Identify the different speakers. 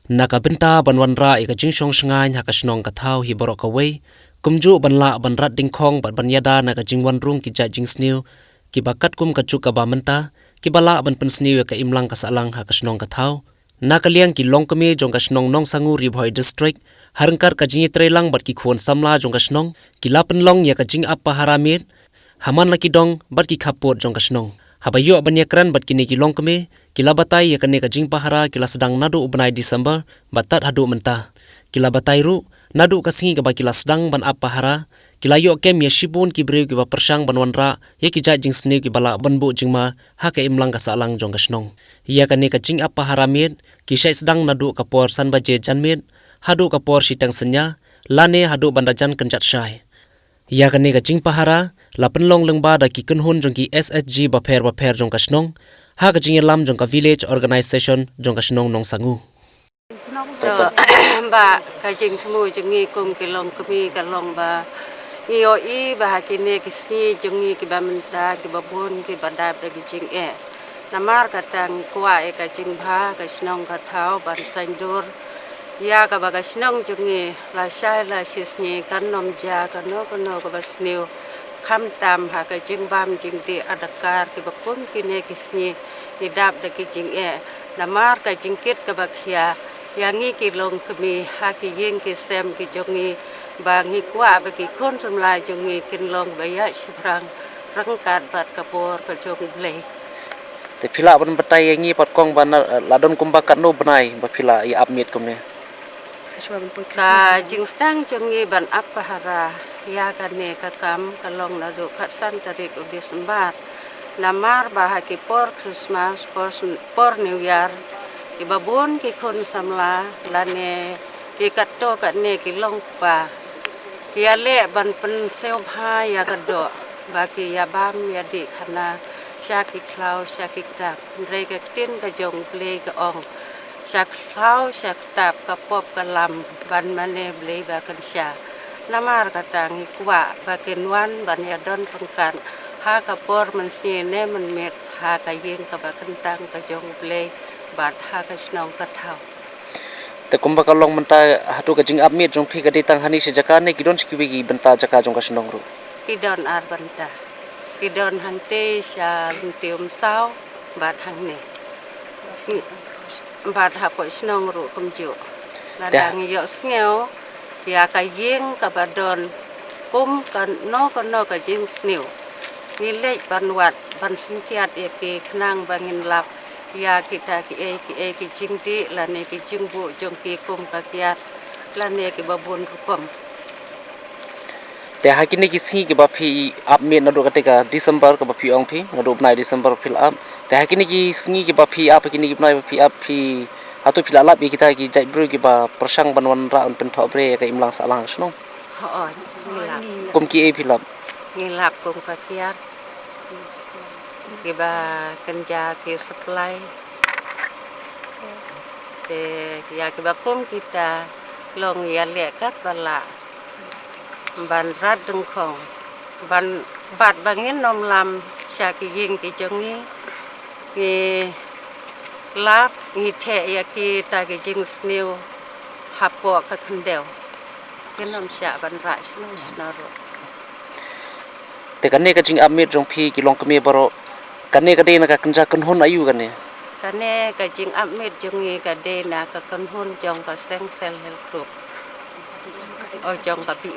Speaker 1: Naka benta banwanra ika jingsong shngai haka Shnong kathau hi borok away kumju banla banrat dingkhong bat banyada naka Jingwan Rung ki Jingsniew ki bakat kum kachuk ka bamenta ki bala ban pensniw ka imlang kasalang haka Shnong kathau naka liang ki Longkmie jong ka Shnong nong sangu ribhoi district harangkar ka jingi trelang bat ki khon samla jong ka Shnong ki lapen long ya ka jing ap Pahara Miet haman laki dong bat ki khapot jong ka Shnong habayo banyakran bat kini ki Longkmie kila batai ya kene ka jing Pahara kila sedang nadu ubnai Disember batat hadu mentah kila batai ru nadu kasingi ka kila sedang ban ap Pahara kila yo kem ya shibun ki brew ki ba persang ban wanra ya ki Jingsniew ki bala ban bu jingma haka imlang ka salang jong ka Shnong ya kene ka jing ap Pahara Miet ki syai sedang nadu ka por san baje janmiet hadu ka por sitang senya lane hadu bandajan kencat syai ya kene ka jing Pahara la penlong lengba da ki kenhun jong ki SSG baper jong ka Shnong ha ka jing lam jong ka village organization jong ka Shnong nong sangu
Speaker 2: ba ka jing thmu jingi kum ki Longkmie ka long ba iyo i ba kine ki sni jingi ki ba menta ki ba bun ki ba dab da ki jing namar ka tang kwa ka jing bha ka Shnong ka thau ban sain dur ya ka ba ka Shnong jingi la shai la shisni kan nom ja ka no ka ba sniu kham tam ha ka jing bam jing di adakar ki ba kun ki ne ki sni ki dab da ki jing namar ka jing kit ka ba khia yangi ki Longkmie ha ki yeng ki sem ki jongi ba ngi kwa ba ki khon samlai jongi kin long ba ya sibrang rangkat bat kapor ka jong ble
Speaker 1: te phila ban batai yangi pat kong ban ladon kumba kat no banai ba phila i ap Miet kumne
Speaker 2: ka jingstang jongi ban ap Pahara ya ka ne ka kam ka long na do khat san tarik u Desember namar ba ha ki por Christmas por New Year ki babun ki khon samla lane ki katto ka ne ki long pa ki ale ban pen seo bha ya ka do ba ki ya bam ya di khana sha ki klau sha ki tap re ka tin ka jong ple ka ong sha klau sha tap ka pop ka lam ban mane ble ba kan sha namar ka tang kwa ba ken wan ban ya don rangkan ha ka por man sni ne man met ha ka yeng ka ba kan tang ka jong ple bat ha ka Shnong ka thau
Speaker 1: te kumba ka long menta hatu ka jing ap Miet jong phi ka ditang hani se jaka ne kidon skiwi gi benta jaka jong ka Shnong ru
Speaker 2: kidon ar banta kidon hang te sha tium sao bat hang ne bat ha ko Shnong ru kum ju la dang yo sneo ya ka yeng ka ba don kum kan no ka Jingsniew ni le ban wat ban sintiat e ke knang bangin lap ya kita ki ki jingti la ne ki jingbu jong ki kum ka kiat la ne ki babun rukom
Speaker 1: te hakini ki si ki ba phi ap Miet na do ka te ka December ka ba phi ong phi na do nai December phil ap te hakini ki singi ki ba phi ap hakini ki nai ba phi ap phi hatu phil alap ki kita ki jai bru ki ba persang ban wan ra on pen tho bre ka imlang salang Shnong
Speaker 2: ho ngilap
Speaker 1: kum ki e philap
Speaker 2: ngilap kum ka kiat ki ba kenja ki supply te ya ki ba kum kita long ya le kat bala ban rat dung khong ban bat bangin nom lam sha ki ying ki jongi ngi lap ngi the ya ki ta ki Jingsniew hapo ka khandel kin nom sha ban ra Shnong na ro
Speaker 1: te kanne ka jing ap Miet jong phi ki Longkmie baro kanne ka de na ka kanja kanhon ayu kanne
Speaker 2: kane ka jing ap Miet jongi ka de na ka kanhun jong ka seng sel health group o jong ka pi